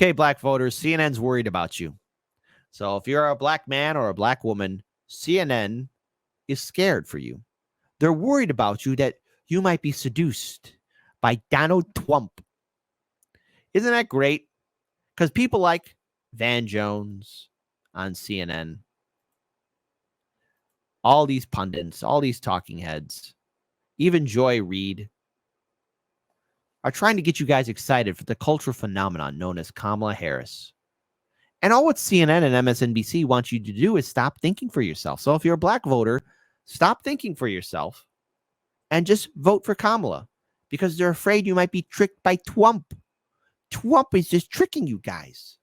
Okay, black voters, CNN's worried about you. So if you're a black man or a black woman, CNN is scared for you. They're worried about you that you might be seduced by Donald Trump. Isn't that great? Because people like Van Jones on CNN, all these pundits, all these talking heads, even Joy Reid, are trying to get you guys excited for the cultural phenomenon known as Kamala Harris. And all what CNN and MSNBC want you to do is stop thinking for yourself. So if you're a black voter, stop thinking for yourself and just vote for Kamala because they're afraid you might be tricked by Trump. Trump is just tricking you guys.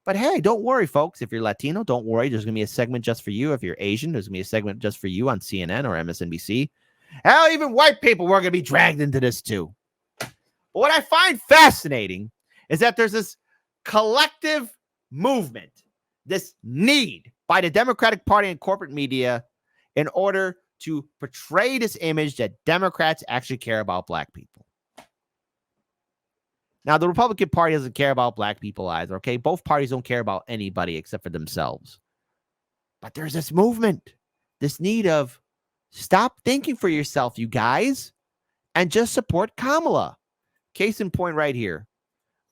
But hey, don't worry, folks. If you're Latino, don't worry. There's going to be a segment just for you. If you're Asian, there's going to be a segment just for you on CNN or MSNBC. Hell, even white people were going to be dragged into this too. But what I find fascinating is that there's this collective movement, this need by the Democratic Party and corporate media in order to portray this image that Democrats actually care about black people. Now, the Republican Party doesn't care about black people either, okay? Both parties don't care about anybody except for themselves. But there's this movement, this need of stop thinking for yourself, you guys, and just support Kamala. Case in point right here.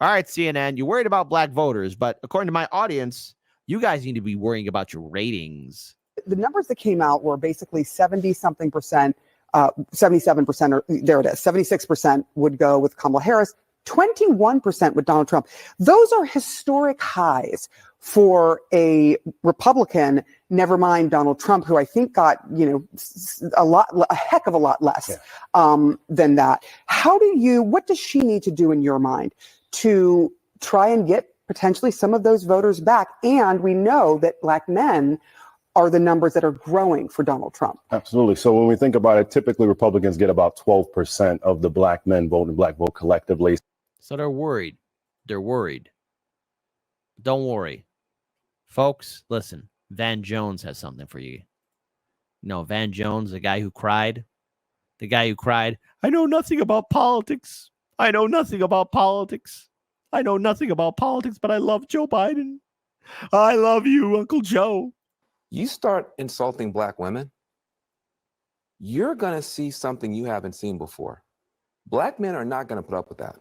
All right, CNN, you're worried about black voters, but according to my audience, you guys need to be worrying about your ratings. The numbers that came out were basically 70-something percent, 77%, or there it is, 76% would go with Kamala Harris, 21% with Donald Trump. Those are historic highs for a Republican, never mind Donald Trump, who I think got, a heck of a lot less than that. What does she need to do in your mind to try and get potentially some of those voters back? And we know that black men are the numbers that are growing for Donald Trump. Absolutely. So when we think about it, typically Republicans get about 12% of the black men vote and black vote collectively. So they're worried. They're worried. Don't worry. Folks, listen, Van Jones has something for you. No, Van Jones, the guy who cried, I know nothing about politics. I know nothing about politics. I know nothing about politics, but I love Joe Biden. I love you, Uncle Joe. You start insulting black women, you're going to see something you haven't seen before. Black men are not going to put up with that.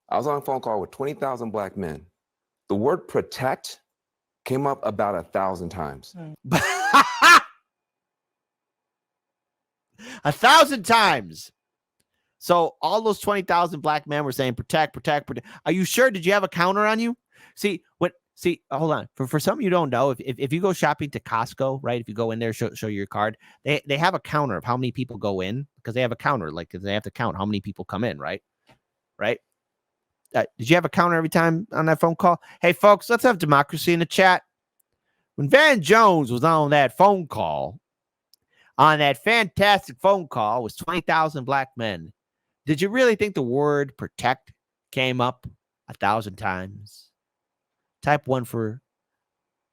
I was on a phone call with 20,000 black men. The word protect came up about 1,000 times. 1,000 times. So all those 20,000 black men were saying protect, protect, protect. Are you sure? Did you have a counter on you? See, hold on. For some of you don't know, if you go shopping to Costco, right? If you go in there, show your card, they have a counter of how many people go in because they have a counter, like they have to count how many people come in, right? Right. Did you have a counter every time on that phone call? Hey, folks, let's have democracy in the chat. When Van Jones was on that phone call, on that fantastic phone call with 20,000 black men, did you really think the word protect came up 1,000 times? Type 1 for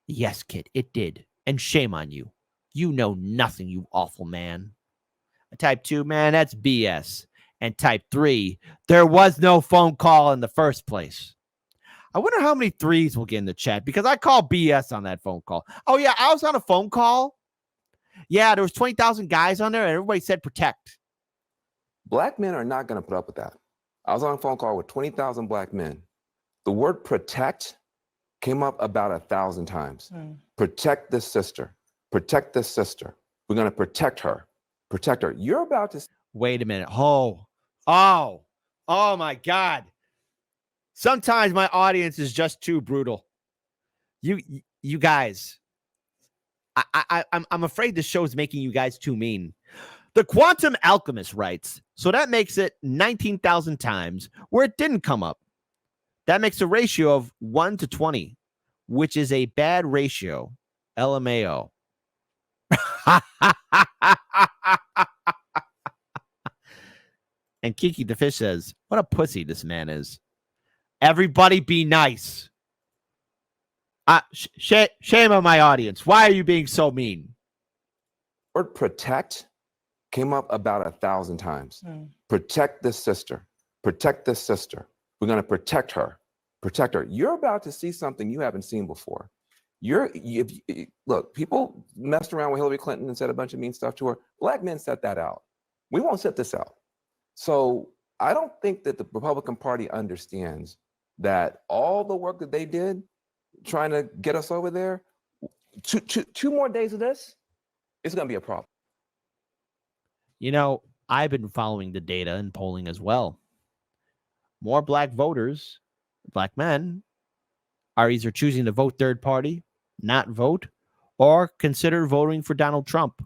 yes, kid. It did. And shame on you. You know nothing, you awful man. Type 2, man, that's BS. And type 3, there was no phone call in the first place. I wonder how many threes we'll get in the chat because I call BS on that phone call. Oh, yeah, I was on a phone call. Yeah, there was 20,000 guys on there and everybody said protect. Black men are not going to put up with that. I was on a phone call with 20,000 black men. The word protect came up about 1,000 times. Protect this sister. Protect this sister. We're going to protect her. Protect her. You're about to... Wait a minute. Oh my God. Sometimes my audience is just too brutal. You guys, I'm afraid the show is making you guys too mean. The Quantum Alchemist writes, so that makes it 19,000 times where it didn't come up. That makes a ratio of 1 to 20, which is a bad ratio. LMAO. And Kiki the Fish says, what a pussy this man is. Everybody be nice. Shame on my audience. Why are you being so mean? Word protect came up about 1,000 times. Protect this sister. Protect this sister. We're going to protect her. protect her. You're about to see something you haven't seen before. Look, people messed around with Hillary Clinton and said a bunch of mean stuff to her. Black men set that out. We won't set this out. So I don't think that the Republican Party understands that all the work that they did trying to get us over there, two more days of this, it's going to be a problem. You know, I've been following the data and polling as well. More black voters, black men, are either choosing to vote third party, not vote, or consider voting for Donald Trump.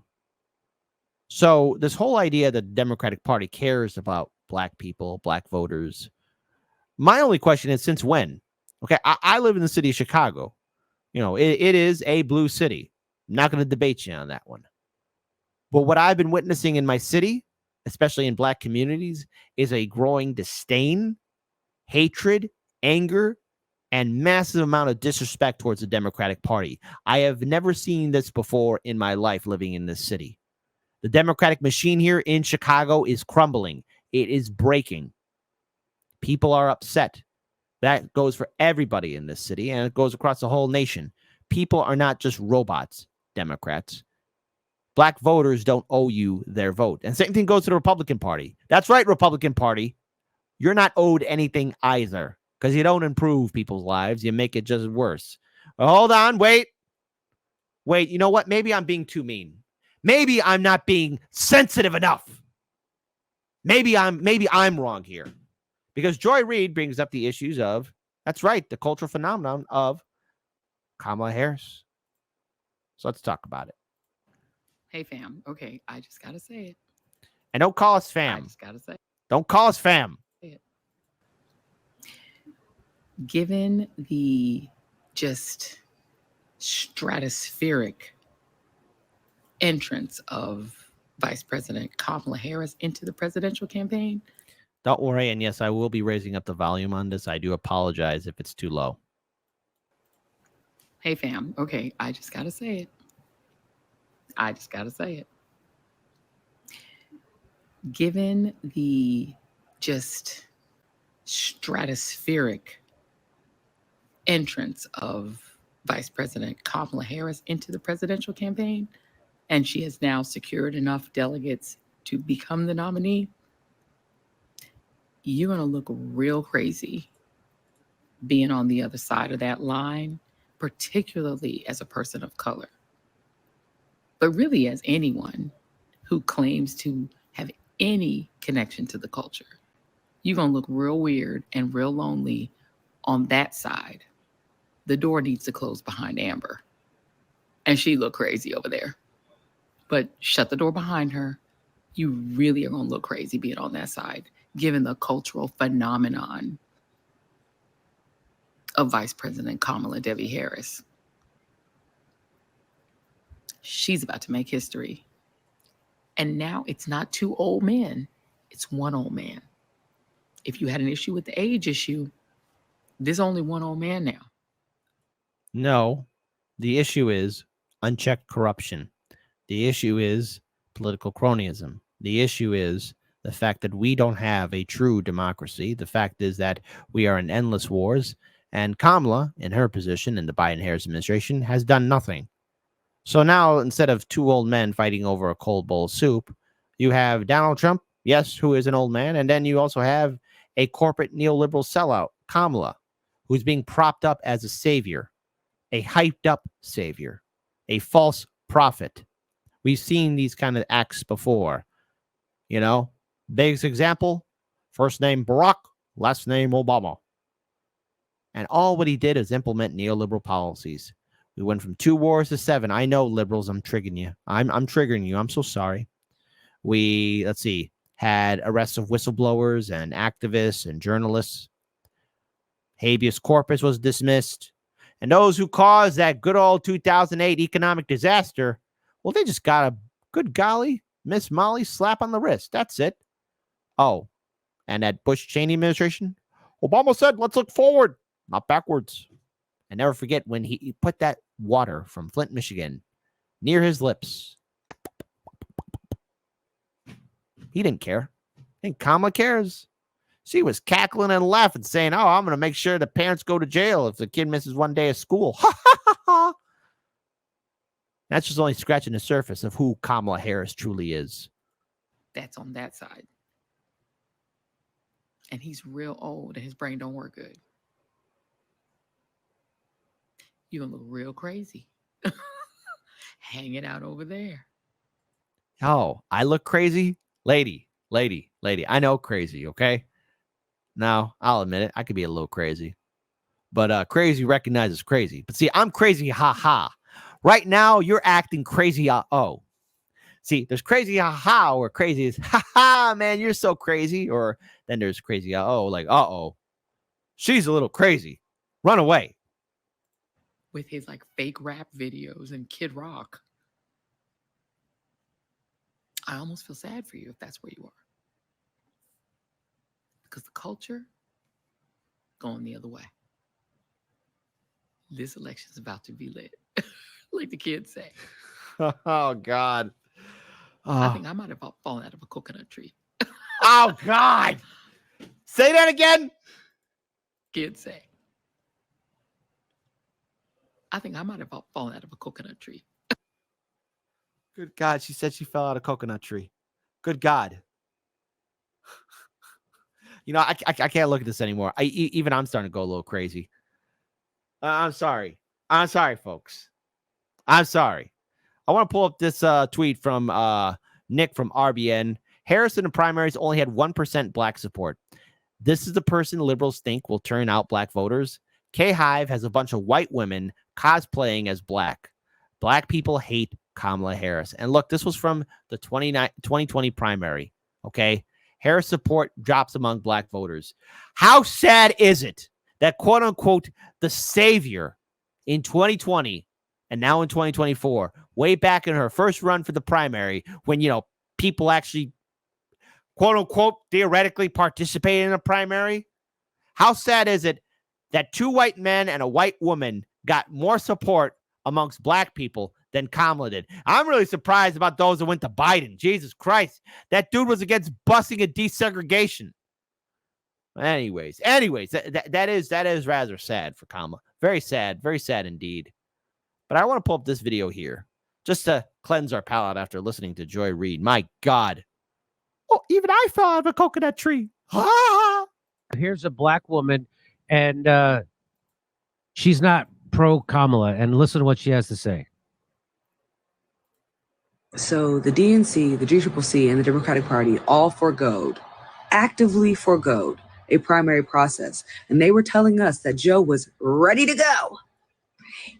So this whole idea that the Democratic Party cares about black people, black voters, my only question is, since when? Okay, I live in the city of Chicago. You know, it is a blue city. I'm not going to debate you on that one. But what I've been witnessing in my city, especially in black communities, is a growing disdain, hatred, anger, and massive amount of disrespect towards the Democratic Party. I have never seen this before in my life living in this city. The Democratic machine here in Chicago is crumbling. It is breaking. People are upset. That goes for everybody in this city, and it goes across the whole nation. People are not just robots, Democrats. Black voters don't owe you their vote. And same thing goes to the Republican Party. That's right, Republican Party. You're not owed anything either, because you don't improve people's lives. You make it just worse. Hold on. Wait. You know what? Maybe I'm being too mean. Maybe I'm not being sensitive enough. Maybe I'm wrong here. Because Joy Reid brings up the issues of, that's right, the cultural phenomenon of Kamala Harris. So let's talk about it. Hey, fam. Okay, I just got to say it. And don't call us I fam. just got to say it. Don't call us fam. Given the just stratospheric entrance of Vice President Kamala Harris into the presidential campaign. Don't worry. And yes, I will be raising up the volume on this. I do apologize if it's too low. Hey, fam. Okay, I just got to say it. I just got to say it. Given the just stratospheric entrance of Vice President Kamala Harris into the presidential campaign, and she has now secured enough delegates to become the nominee, you're going to look real crazy being on the other side of that line, particularly as a person of color, but really as anyone who claims to have any connection to the culture. You're going to look real weird and real lonely on that side. The door needs to close behind Amber. And she looked crazy over there. But shut the door behind her. You really are going to look crazy being on that side, given the cultural phenomenon of Vice President Kamala Devi Harris. She's about to make history. And now it's not two old men. It's one old man. If you had an issue with the age issue, there's only one old man now. No, the issue is unchecked corruption. The issue is political cronyism. The issue is the fact that we don't have a true democracy. The fact is that we are in endless wars, and Kamala, in her position in the Biden-Harris administration, has done nothing. So now, instead of two old men fighting over a cold bowl of soup, you have Donald Trump, yes, who is an old man, and then you also have a corporate neoliberal sellout, Kamala, who's being propped up as a savior, a hyped up savior, a false prophet. We've seen these kind of acts before. You know, biggest example, first name Barack, last name Obama. And all what he did is implement neoliberal policies. We went from 2 wars to 7. I know, liberals, I'm triggering you. I'm triggering you. I'm so sorry. We, had arrests of whistleblowers and activists and journalists. Habeas corpus was dismissed. And those who caused that good old 2008 economic disaster, well, they just got a, good golly, Miss Molly slap on the wrist. That's it. Oh, and that Bush-Cheney administration, Obama said, let's look forward, not backwards. And never forget when he put that water from Flint, Michigan near his lips. He didn't care. I think Kamala cares. She was cackling and laughing, saying, "Oh, I'm going to make sure the parents go to jail if the kid misses one day of school." That's just only scratching the surface of who Kamala Harris truly is. That's on that side. And he's real old and his brain don't work good. You're going to look real crazy. Hanging out over there. Oh, I look crazy? Lady. I know crazy, okay? Now, I'll admit it. I could be a little crazy. But crazy recognizes crazy. But see, I'm crazy, ha. Right now, you're acting crazy, oh. See, there's crazy, ha, or crazy is, ha, man, you're so crazy. Or then there's crazy, oh, like, uh-oh. She's a little crazy. Run away. With his like fake rap videos and Kid Rock. I almost feel sad for you if that's where you are. Because the culture going the other way. This election is about to be lit. Like the kids say. Oh, God. I think I might have fallen out of a coconut tree. Oh, God. Say that again. Kids say. I think I might have fallen out of a coconut tree. Good God. She said she fell out of a coconut tree. Good God. You know, I can't look at this anymore. Even I'm starting to go a little crazy. I'm sorry. I'm sorry, folks. I'm sorry. I want to pull up this tweet from Nick from RBN. Harris in the primaries only had 1% black support. This is the person liberals think will turn out black voters. K-Hive has a bunch of white women cosplaying as black. Black people hate Kamala Harris. And look, this was from the 2020 primary. Okay. Harris support drops among black voters. How sad is it that, quote unquote, the savior in 2020 and now in 2024, way back in her first run for the primary, when, you know, people actually, quote unquote, theoretically participated in a primary? How sad is it that 2 white men and a white woman got more support amongst black people than Kamala did? I'm really surprised about those that went to Biden. Jesus Christ. That dude was against busing and desegregation. Anyways, that is rather sad for Kamala. Very sad indeed. But I want to pull up this video here just to cleanse our palate after listening to Joy Reid. My God. Oh, even I fell out of a coconut tree. Here's a black woman, and she's not pro Kamala. And listen to what she has to say. So the DNC, the GCCC, and the Democratic Party all actively forgoed a primary process. And they were telling us that Joe was ready to go.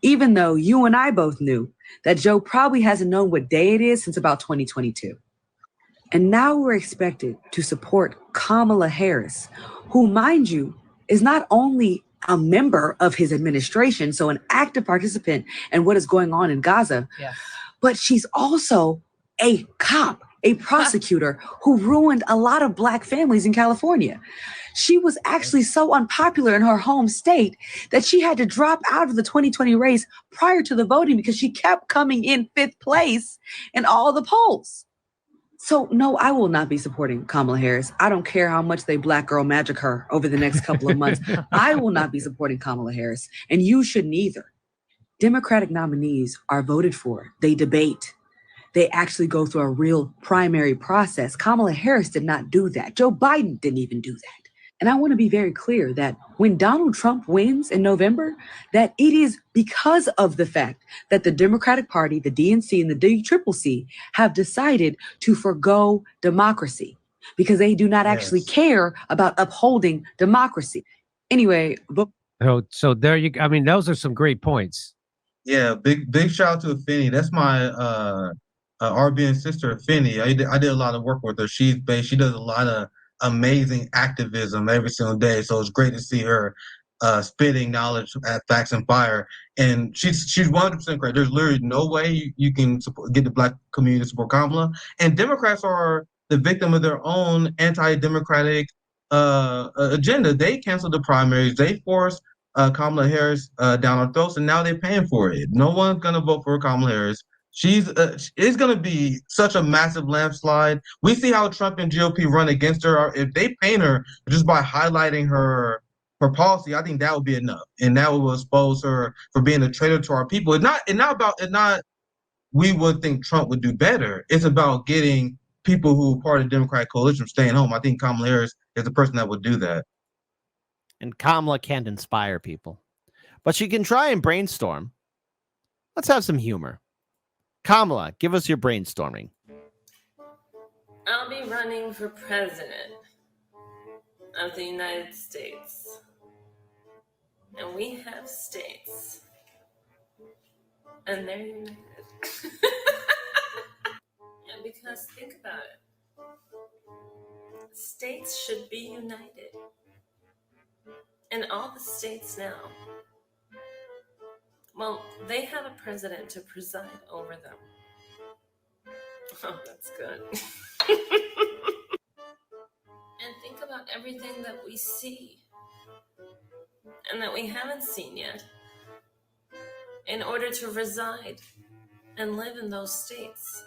Even though you and I both knew that Joe probably hasn't known what day it is since about 2022. And now we're expected to support Kamala Harris, who, mind you, is not only a member of his administration, so an active participant in what is going on in Gaza, but she's also a cop, a prosecutor who ruined a lot of black families in California. She was actually so unpopular in her home state that she had to drop out of the 2020 race prior to the voting because she kept coming in 5th place in all the polls. So no, I will not be supporting Kamala Harris. I don't care how much they black girl magic her over the next couple of months. I will not be supporting Kamala Harris, and you shouldn't either. Democratic nominees are voted for. They debate. They actually go through a real primary process. Kamala Harris did not do that. Joe Biden didn't even do that. And I want to be very clear that when Donald Trump wins in November, that it is because of the fact that the Democratic Party, the DNC, and the DCCC have decided to forgo democracy because they do not actually care about upholding democracy. Anyway, so there you go. I mean, those are some great points. Yeah, big shout out to Afeni. That's my RBN sister, Afeni. I did a lot of work with her. She does a lot of amazing activism every single day. So it's great to see her spitting knowledge at Facts and Fire. And she's 100% correct. There's literally no way you can get the black community to support Kamala. And Democrats are the victim of their own anti-democratic agenda. They canceled the primaries. They forced Kamala Harris down our throats, and now they're paying for it. No one's going to vote for Kamala Harris It's going to be such a massive landslide. We see how Trump and GOP run against her. If they paint her just by highlighting her policy, I think that would be enough, and that will expose her for being a traitor to our people. It's not. We would think Trump would do better. It's about getting people who are part of the Democratic coalition staying home. I think Kamala Harris is the person that would do that. And Kamala can't inspire people, but she can try and brainstorm. Let's have some humor. Kamala, give us your brainstorming. I'll be running for president of the United States. And we have states. And they're united. And because think about it. States should be united. And all the states now, well, they have a president to preside over them. Oh, that's good. And think about everything that we see and that we haven't seen yet in order to reside and live in those states.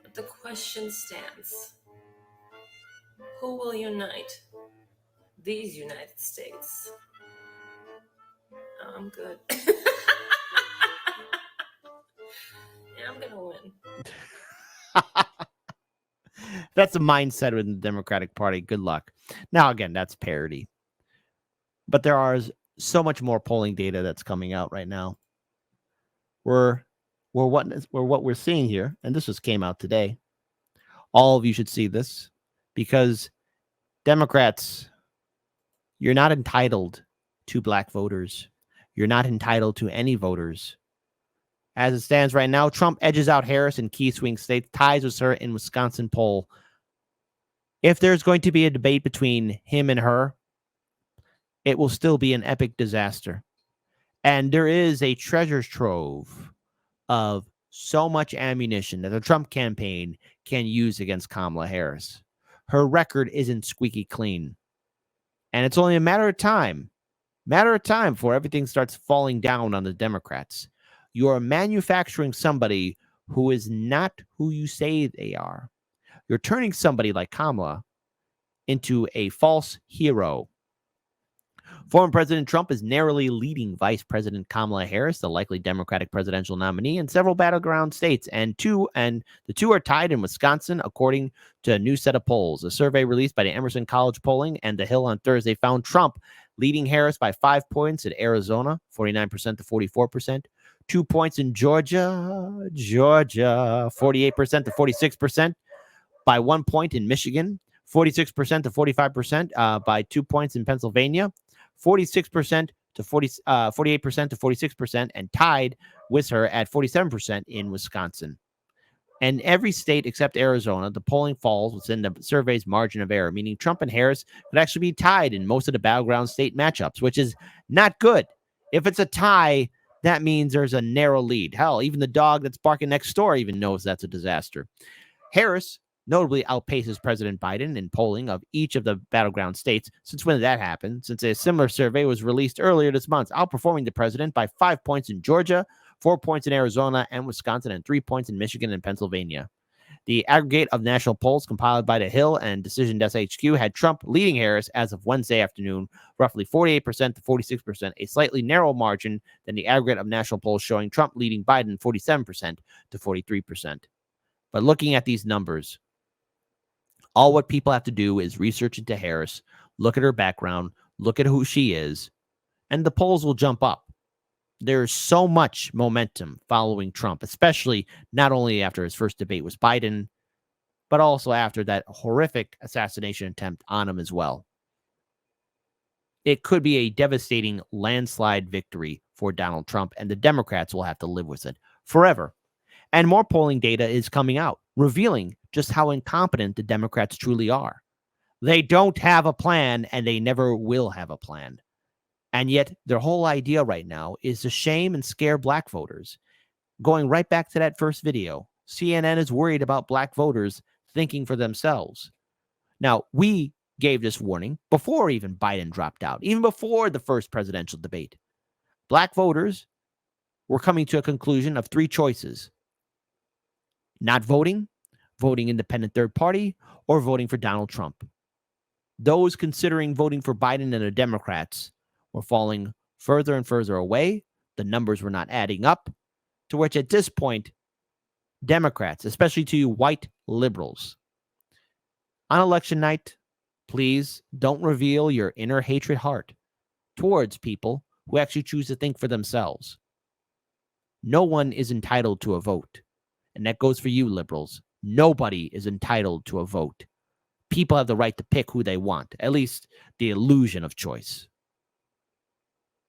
But the question stands, who will unite these United States? Oh, I'm good. Yeah, I'm gonna win. That's a mindset within the Democratic Party. Good luck. Now, again, that's parody. But there are so much more polling data that's coming out right now. What we're seeing here, and this just came out today. All of you should see this because Democrats, you're not entitled to black voters. You're not entitled to any voters. As it stands right now, Trump edges out Harris in key swing states, ties with her in Wisconsin poll. If there's going to be a debate between him and her, it will still be an epic disaster. And there is a treasure trove of so much ammunition that the Trump campaign can use against Kamala Harris. Her record isn't squeaky clean. And it's only a matter of time before everything starts falling down on the Democrats. You are manufacturing somebody who is not who you say they are. You're turning somebody like Kamala into a false hero. Former President Trump is narrowly leading Vice President Kamala Harris, the likely Democratic presidential nominee, in several battleground states, and the two are tied in Wisconsin, according to a new set of polls. A survey released by the Emerson College Polling and The Hill on Thursday found Trump leading Harris by 5 points in Arizona, 49% to 44%. 2 points in Georgia, 48% to 46%. By 1 point in Michigan, 46% to 45%. By 2 points in Pennsylvania, 46% to 48% to 46%, and tied with her at 47% in Wisconsin. And every state except Arizona, the polling falls within the survey's margin of error, meaning Trump and Harris could actually be tied in most of the battleground state matchups, which is not good. If it's a tie, that means there's a narrow lead. Hell, even the dog that's barking next door even knows that's a disaster. Harris notably outpaces President Biden in polling of each of the battleground states. Since when did that happen? Since a similar survey was released earlier this month, outperforming the president by 5 points in Georgia, 4 points in Arizona and Wisconsin, and 3 points in Michigan and Pennsylvania. The aggregate of national polls compiled by The Hill and Decision Desk HQ had Trump leading Harris as of Wednesday afternoon, roughly 48% to 46%, a slightly narrower margin than the aggregate of national polls showing Trump leading Biden 47% to 43%. But looking at these numbers, all what people have to do is research into Harris, look at her background, look at who she is, and the polls will jump up. There's so much momentum following Trump, especially not only after his first debate with Biden, but also after that horrific assassination attempt on him as well. It could be a devastating landslide victory for Donald Trump, and the Democrats will have to live with it forever. And more polling data is coming out, revealing just how incompetent the Democrats truly are. They don't have a plan, and they never will have a plan. And yet their whole idea right now is to shame and scare black voters. Going right back to that first video, CNN is worried about black voters thinking for themselves. Now, we gave this warning before even Biden dropped out, even before the first presidential debate. Black voters were coming to a conclusion of three choices: not voting, voting independent third party, or voting for Donald Trump. Those considering voting for Biden and the Democrats were falling further and further away. The numbers were not adding up, to which at this point, Democrats, especially to you white liberals, on election night, please don't reveal your inner hatred heart towards people who actually choose to think for themselves. No one is entitled to a vote. And that goes for you, liberals. Nobody is entitled to a vote. People have the right to pick who they want, at least the illusion of choice.